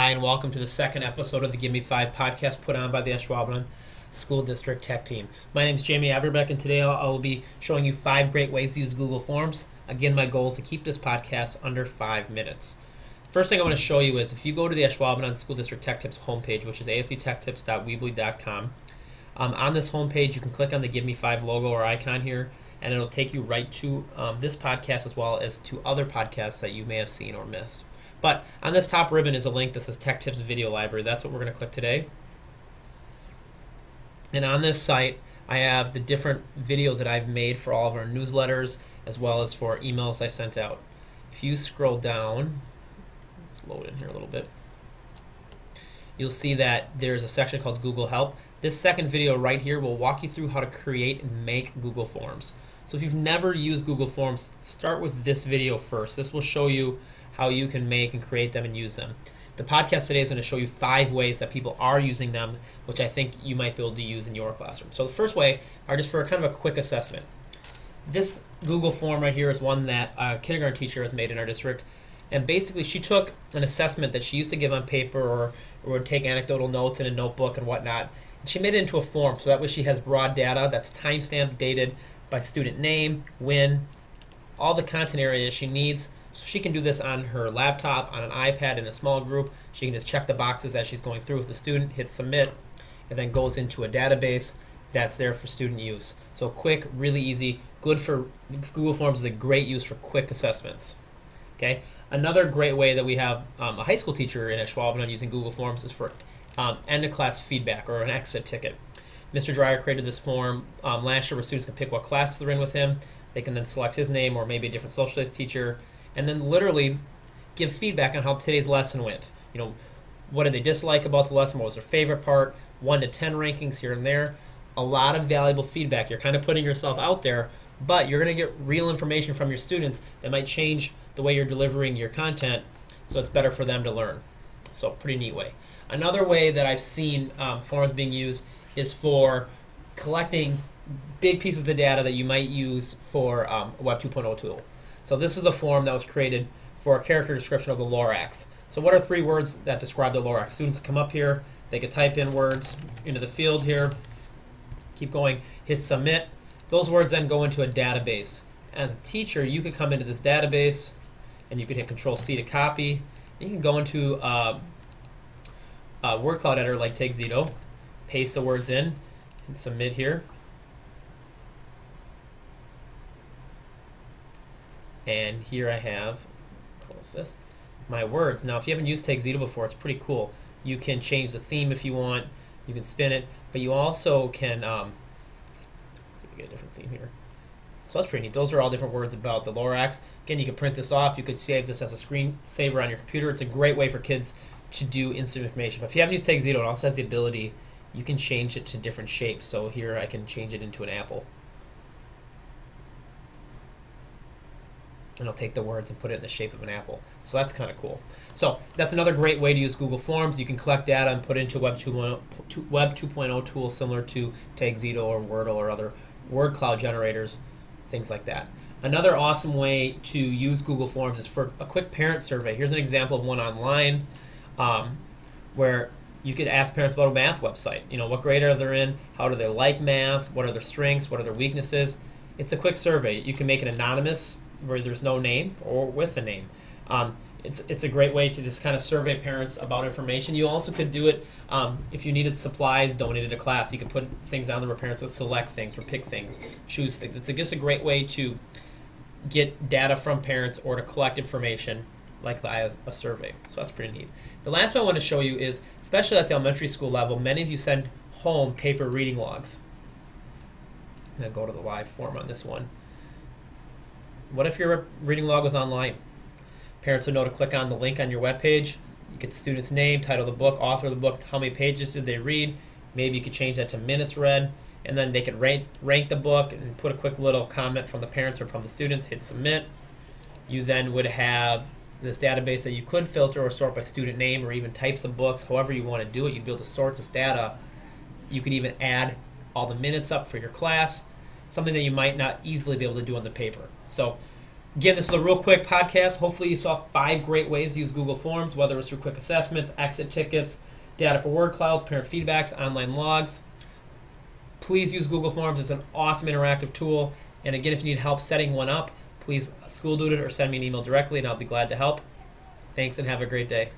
Hi, and welcome to the second episode of the Give Me Five podcast put on by the Ashwaubenon School District Tech Team. My name is Jamie Averbeck, and today I will be showing you 5 great ways to use Google Forms. Again, my goal is to keep this podcast under 5 minutes. First thing I want to show you is if you go to the Ashwaubenon School District Tech Tips homepage, which is asctechtips.weebly.com, on this homepage you can click on the Give Me 5 logo or icon here, and it'll take you right to this podcast as well as to other podcasts that you may have seen or missed. But on this top ribbon is a link that says Tech Tips Video Library. That's what we're going to click today. And on this site, I have the different videos that I've made for all of our newsletters as well as for emails I sent out. If you scroll down, let's load in here a little bit, you'll see that there's a section called Google Help. This second video right here will walk you through how to create and make Google Forms. So if you've never used Google Forms, start with this video first. This will show you how you can make and create them and use them. The podcast today is going to show you 5 ways that people are using them, which I think you might be able to use in your classroom. So the first way are just for kind of a quick assessment. This Google form right here is one that a kindergarten teacher has made in our district. And basically she took an assessment that she used to give on paper or would take anecdotal notes in a notebook and whatnot. And she made it into a form, so that way she has broad data that's timestamped, dated by student name, when, all the content areas she needs. So she can do this on her laptop, on an iPad, in a small group. She can just check the boxes as she's going through with the student, hit submit, and then goes into a database that's there for student use. So quick, really easy, good for Google Forms is a great use for quick assessments. Okay. Another great way that we have a high school teacher in Ashwaubenon using Google Forms is for end of class feedback or an exit ticket. Mr. Dreyer created this form last year where students can pick what class they're in with him. They can then select his name or maybe a different social studies teacher, and then literally give feedback on how today's lesson went. You know, what did they dislike about the lesson? What was their favorite part? 1 to 10 rankings here and there. A lot of valuable feedback. You're kind of putting yourself out there, but you're going to get real information from your students that might change the way you're delivering your content, so it's better for them to learn. So pretty neat way. Another way that I've seen forms being used is for collecting big pieces of the data that you might use for a Web 2.0 tool. So this is a form that was created for a character description of the Lorax. So what are 3 words that describe the Lorax? Students come up here, they could type in words into the field here, keep going, hit submit. Those words then go into a database. As a teacher, you could come into this database and you could hit Control-C to copy. You can go into a word cloud editor like TakeZito, paste the words in, and submit here. And here I have, close this, my words. Now, if you haven't used TakeZito before, it's pretty cool. You can change the theme if you want. You can spin it, but you also can, let's see if we get a different theme here. So that's pretty neat. Those are all different words about the Lorax. Again, you can print this off. You could save this as a screensaver on your computer. It's a great way for kids to do instant information. But if you haven't used TakeZito, it also has the ability, you can change it to different shapes. So here I can change it into an apple. And I'll take the words and put it in the shape of an apple. So that's kind of cool. So that's another great way to use Google Forms. You can collect data and put it into Web 2.0 tools similar to TakeZito or Wordle or other word cloud generators, things like that. Another awesome way to use Google Forms is for a quick parent survey. Here's an example of one online where you could ask parents about a math website. You know, what grade are they in? How do they like math? What are their strengths? What are their weaknesses? It's a quick survey. You can make it anonymous, where there's no name, or with a name. It's a great way to just kind of survey parents about information. You also could do it if you needed supplies donated to class. You can put things on there where parents will select things or pick things, choose things. It's just a great way to get data from parents or to collect information like via a survey. So that's pretty neat. The last one I want to show you is, especially at the elementary school level, many of you send home paper reading logs. I'm going to go to the live form on this one. What if your reading log was online? Parents would know to click on the link on your webpage. You get the student's name, title of the book, author of the book, how many pages did they read. Maybe you could change that to minutes read, and then they could rank the book and put a quick little comment from the parents or from the students, hit submit. You then would have this database that you could filter or sort by student name or even types of books, however you want to do it. You'd be able to sort this data. You could even add all the minutes up for your class, something that you might not easily be able to do on the paper. So Again, this is a real quick podcast. Hopefully you saw 5 great ways to use Google Forms, whether it's through quick assessments, exit tickets, data for word clouds, parent feedbacks, online logs. Please use Google Forms. It's an awesome interactive tool. And again, if you need help setting one up, please school do it or send me an email directly, and I'll be glad to help. Thanks, and have a great day.